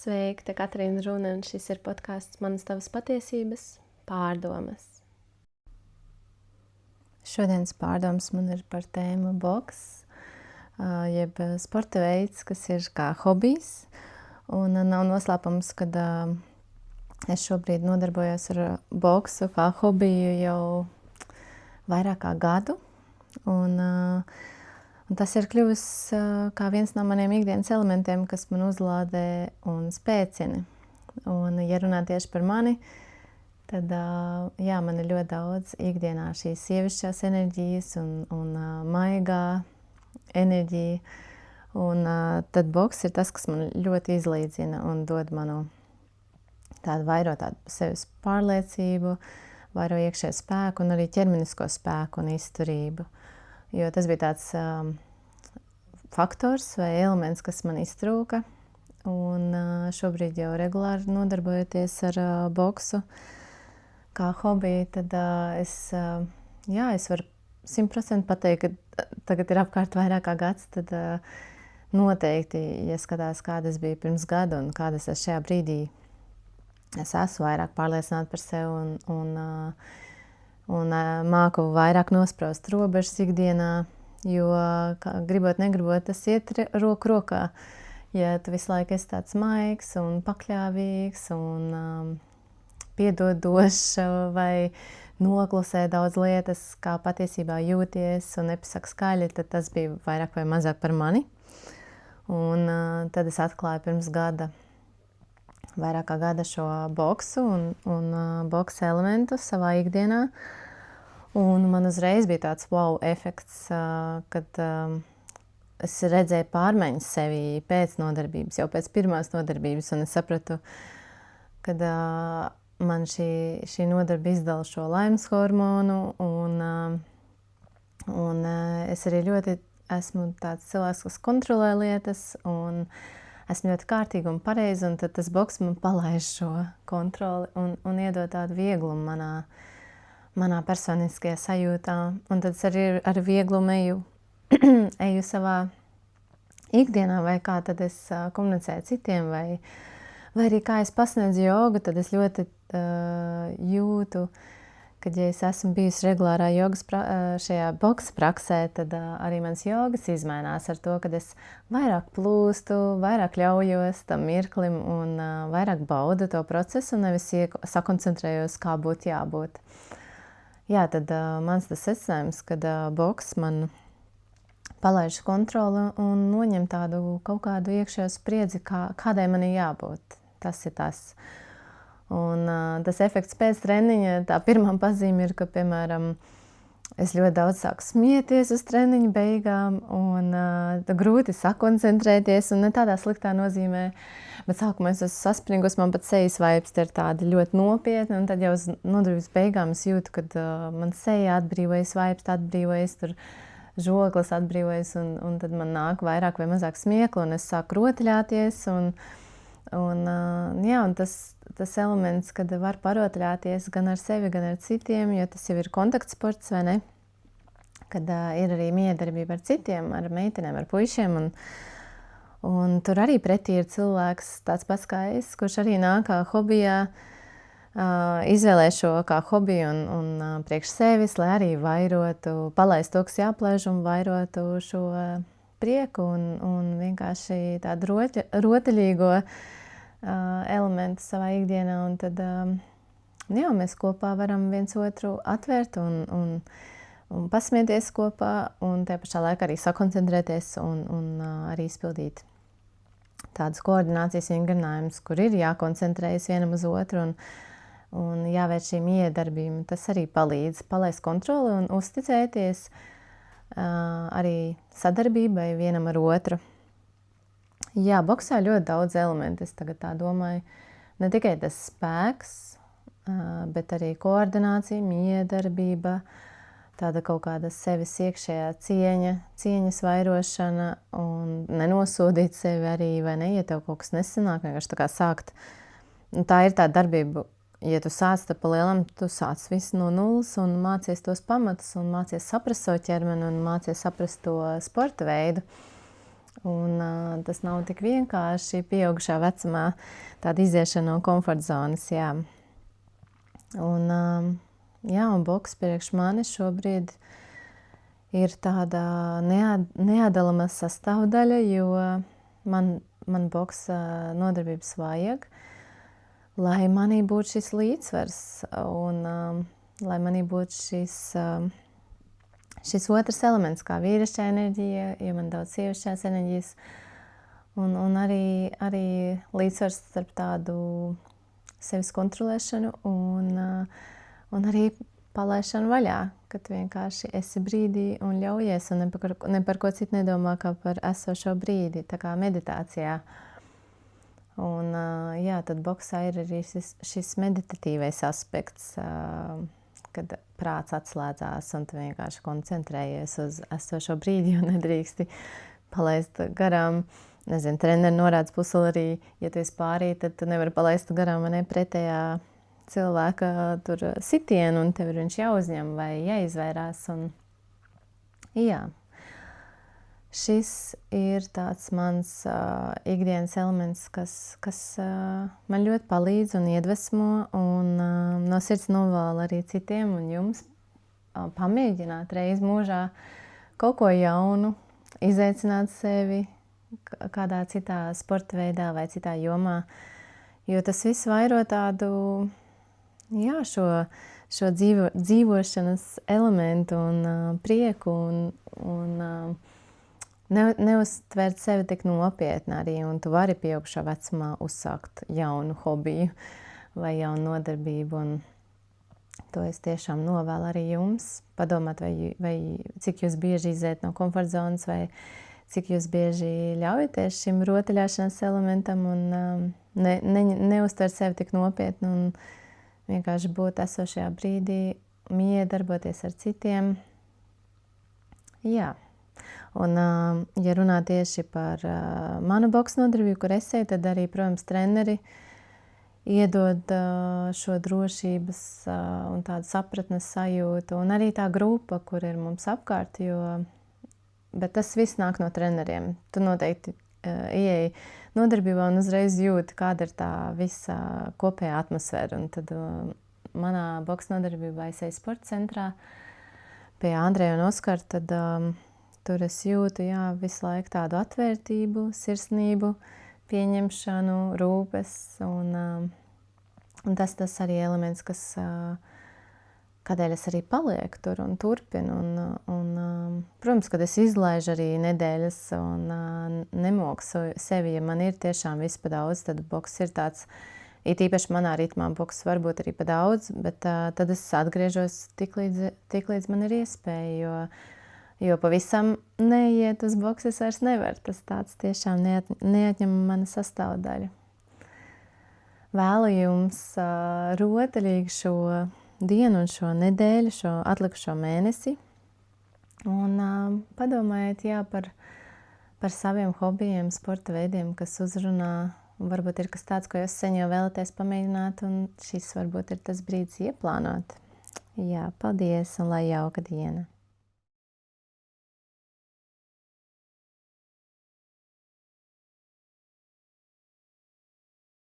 Sveiki, te Katrīna Runa, un šis ir podcasts Manas tavas patiesības pārdomas. Šodienas pārdomas man ir par tēmu boks, jeb sporta veids, kas ir kā hobijs. Un nav noslēpums, kad es šobrīd nodarbojos ar boksu kā hobiju jau vairāk kā gadu. Un tas ir kļuvis kā viens no maniem ikdienas elementiem, kas man uzlādē un spēcina. Un, ja runā tieši par mani, tad man ir ļoti daudz ikdienā šīs sievišķās enerģijas un maigā enerģija. Un tad boks ir tas, kas man ļoti izlīdzina un dod manu vairo tādu sevis pārliecību, vairo iekšējo spēku un arī ķermenisko spēku un izturību. Jo tas bija tāds faktors vai elements, kas man iztrūka. Un šobrīd jau regulāri nodarbojoties ar boksu kā hobiju, tad es varu 100% pateikt, ka tagad ir apkārt vairāk kā gads, tad noteikti, ja skatās, kāda es biju pirms gada un kāda es šajā brīdī, es esmu vairāk pārliecināta par sevi un māku vairāk nospraust robežas ikdienā, jo gribot, negribot, tas iet roku rokā. Ja tu visu laiku esi tāds maigs un pakļāvīgs un piedodošs vai noklusē daudz lietas, kā patiesībā jūties un nepasaka skaļi, tad tas bija vairāk vai mazāk par mani. Un tad es atklāju pirms gada, vairāk kā gada šo boksu un boksa elementu savā ikdienā. Un man uzreiz bija tāds wow efekts, kad es redzēju pārmaiņas sevī pēc nodarbības, jau pēc pirmās nodarbības. Un es sapratu, ka man šī nodarbe izdala šo laimes hormonu. Un es arī ļoti esmu tāds cilvēks, kas kontrolē lietas. Un esmu ļoti kārtīga un pareiza, un tad tas boks man palaiž šo kontroli un iedod tādu vieglumu manā personiskajā sajūtā. Un tad es arī ar vieglumu eju savā ikdienā, vai kā tad es komunicēju citiem, vai arī kā es pasniedzu jogu, tad es ļoti jūtu, kad ja es esmu bijusi regulārā jogas šajā boksa praksē, tad arī mans jogas izmainās ar to, kad es vairāk plūstu, vairāk ļaujos tam mirklim un vairāk baudu to procesu un nevis sakoncentrējos, kā būtu jābūt. Jā, tad mans tas secinājums, kad boks man palaiž kontroli un noņem tādu kaut kādu iekšējo spriedzi, kādai man ir jābūt. Tas ir tas. Un tas efekts pēc treniņa, tā pirmā pazīme ir, ka, piemēram, es ļoti daudz sāku smieties uz treniņa beigām un grūti sakoncentrēties un ne tādā sliktā nozīmē. Bet sākumā es esmu saspringus, man pat sejas vaips ir tādi ļoti nopietni, un tad jau uz nodarbības beigām es jūtu, kad man seja atbrīvojas, vaips atbrīvojas, tur žoklis atbrīvojas, un tad man nāk vairāk vai mazāk smiekla, un es sāku rotaļāties, un tas elements, kad var parotaļāties gan ar sevi, gan ar citiem, jo tas jau ir kontaktsports, vai ne? Kad ir arī miedarbība ar citiem, ar meitenēm, ar puišiem, un tur arī pretī ir cilvēks tāds pats kā es, kurš arī nāk kā hobijā, izvēlē šo kā hobiju un priekš sevis, lai arī vairotu, palaist to, kas jāplaiž un vairotu šo prieku un vienkārši tādu rotaļīgo elementu savā ikdienā. Un tad mēs kopā varam viens otru atvērt un pasmieties kopā un tajā pašā laikā arī sakoncentrēties un arī izpildīt tādus koordinācijas vingrinājumus, kur ir jākoncentrējas vienam uz otru un jāvērš šī miedarbība. Tas arī palīdz palaist kontroli un uzticēties arī sadarbībai vienam ar otru. Jā, boksā ļoti daudz elementu, es tagad tā domāju. Ne tikai tas spēks, bet arī koordinācija, miedarbība, tāda kaut kāda sevis iekšējā cieņas vairošana un nenosodīt sevi arī, vai ne, ja tev kaut kas nesanāk, vienkārši tā kā sākt. Tā ir tā darbība, ja tu sāc pa lielam, tu sāc visu no nulles un mācies tos pamatus un mācies saprast savu ķermeni un mācies saprast to sporta veidu. Un tas nav tik vienkārši pieaugušā vecumā, tāda iziešana no komforta zonas, jā. Un boks priekš mani šobrīd ir tāda neatdalama sastāvdaļa, jo man boksa nodarbības vajag, lai manī būtu šis līdzsvars un lai manī būtu šis otrs elements, kā vīrišķā enerģija, jo man daudz sievišķās enerģijas, un arī līdzsvars starp tādu sevis kontrolēšanu un arī palaišanu vaļā, kad vienkārši esi brīdī un ļaujies, un ne par ko citu nedomā, kā par esošo brīdi, tā kā meditācijā. Un tad boksā ir arī šis meditatīvais aspekts, kad prāts atslēdzās un tu vienkārši koncentrējies uz esošo brīdi un nedrīksti palaist garām. Nezinu, treneri norāda pusuli arī, ja tu esi pārī, tad tu nevari palaist garām pretējā cilvēka tur sitienu, un tev ir viņš jāuzņem vai jāizvairās. Šis ir tāds mans ikdienas elements, kas man ļoti palīdz un iedvesmo, un no sirds novēlu arī citiem un jums pamēģināt reiz mūžā kaut ko jaunu, izaicināt sevi kādā citā sporta veidā vai citā jomā, jo tas viss vairo tādu, šo dzīvošanas elementu un prieku un neuztvert sevi tik nopietni arī, un tu vari pieaugušā vecumā uzsākt jaunu hobiju vai jaunu nodarbību, un to es tiešām novēlu arī jums. Padomāt, vai cik jūs bieži iziet no komforta zonas, vai cik jūs bieži ļaujaties šim rotaļāšanas elementam un neuztvert sevi tik nopietni un vienkārši būt esošajā brīdī, miedarboties ar citiem. Jā. Un, ja runā tieši par manu boksa nodarbību, kur es eju, tad arī, protams, treneri iedod šo drošības un tādu sapratnes sajūtu, un arī tā grupa, kur ir mums apkārt, bet tas viss nāk no treneriem. Tu noteikti ieeji nodarbībā un uzreiz jūti, kāda ir tā visa kopējā atmosfēra. Un tad manā boksa nodarbībā es eju sporta centrā pie Andreja un Oskara, tad tur es jūtu visu laiku tādu atvērtību, sirsnību, pieņemšanu, rūpes. Un tas arī elements, kādēļ es arī palieku tur un turpinu. Protams, kad es izlaižu arī nedēļas un nemoku sevi, ja man ir tiešām viss pa daudz, tad boks ir tāds, it īpaši manā ritmā boks varbūt arī pa daudz, bet tad es atgriežos tik līdz man ir iespēja, jo pavisam neiet uz boksu es vairs nevaru. Tas tāds tiešām neatņem mana sastāvdaļa. Vēlu jums rotaļīgu šo dienu un šo nedēļu, šo atlikušo mēnesi. Un padomājiet par saviem hobijiem, sporta veidiem, kas uzrunā. Un varbūt ir kas tāds, ko jūs sen jau vēlaties pamēģināt, un šis varbūt ir tas brīdis ieplānot. Jā, paldies un lai jauka diena!